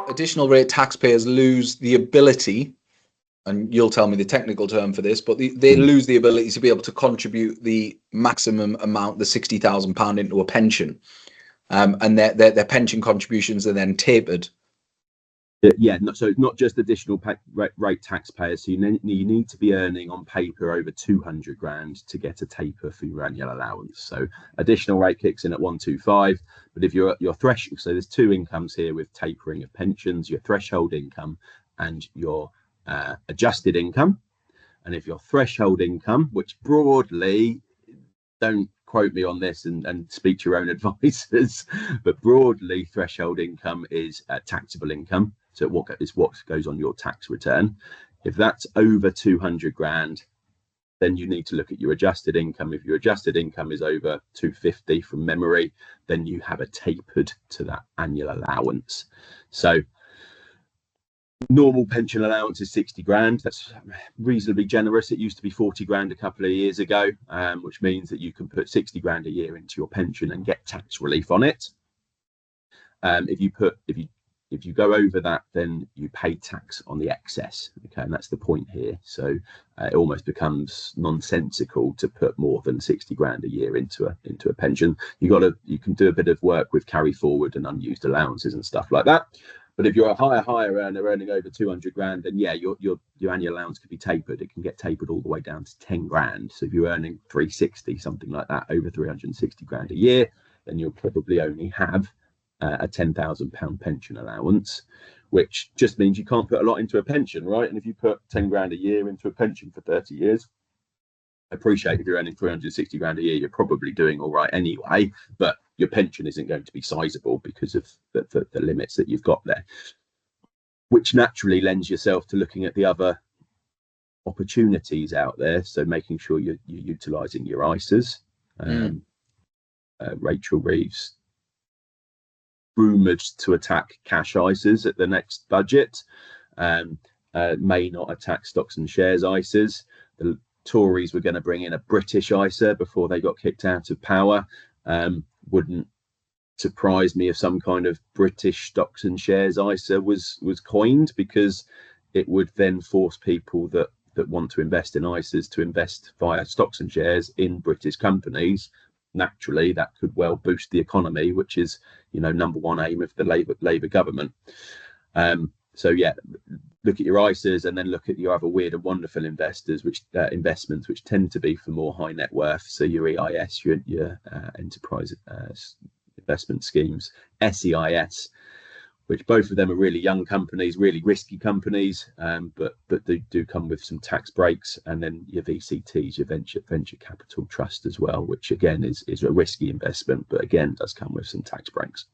Additional rate taxpayers lose the ability, and you'll tell me the technical term for this, but they lose the ability to be able to contribute the maximum amount, the £60,000 into a pension, and their pension contributions are then tapered. Yeah, so it's not just additional rate taxpayers. So you need to be earning on paper over 200 grand to get a taper for your annual allowance. So additional rate kicks in at 125. But if your threshold, so there's two incomes here with tapering of pensions: your threshold income and your adjusted income. And if your threshold income, which broadly, don't quote me on this and speak to your own advisors, but broadly threshold income is taxable income. So what goes on your tax return. If that's over 200 grand, then you need to look at your adjusted income. If your adjusted income is over 250 from memory, then you have a tapered to that annual allowance. So normal pension allowance is 60 grand. That's reasonably generous. It used to be 40 grand a couple of years ago, which means that you can put 60 grand a year into your pension and get tax relief on it. If you go over that, then you pay tax on the excess. Okay, and that's the point here. So it almost becomes nonsensical to put more than 60 grand a year into a pension. You can do a bit of work with carry forward and unused allowances and stuff like that. But if you're a higher earner earning over 200 grand, then yeah, your annual allowance could be tapered. It can get tapered all the way down to 10 grand. So if you're earning 360, something like that, over 360 grand a year, then you'll probably only have a £10,000 pension allowance, which just means you can't put a lot into a pension, right? And if you put 10 grand a year into a pension for 30 years, I appreciate if you're earning 360 grand a year, you're probably doing all right anyway, but your pension isn't going to be sizable because of the limits that you've got there, which naturally lends yourself to looking at the other opportunities out there. So making sure you're utilising your ISAs. Rachel Reeves rumoured to attack cash ISAs at the next budget, may not attack stocks and shares ISAs. The Tories were going to bring in a British ISA before they got kicked out of power. Wouldn't surprise me if some kind of British stocks and shares ISA was coined, because it would then force people that want to invest in ISAs to invest via stocks and shares in British companies. Naturally, that could well boost the economy, which is, number one aim of the Labour government. So yeah, look at your ISAs and then look at your other weird and wonderful investments, which tend to be for more high net worth. So your EIS, your enterprise investment schemes, SEIS, which both of them are really young companies, really risky companies, but they do come with some tax breaks. And then your VCTs, your venture capital trust as well, which again is a risky investment, but again does come with some tax breaks.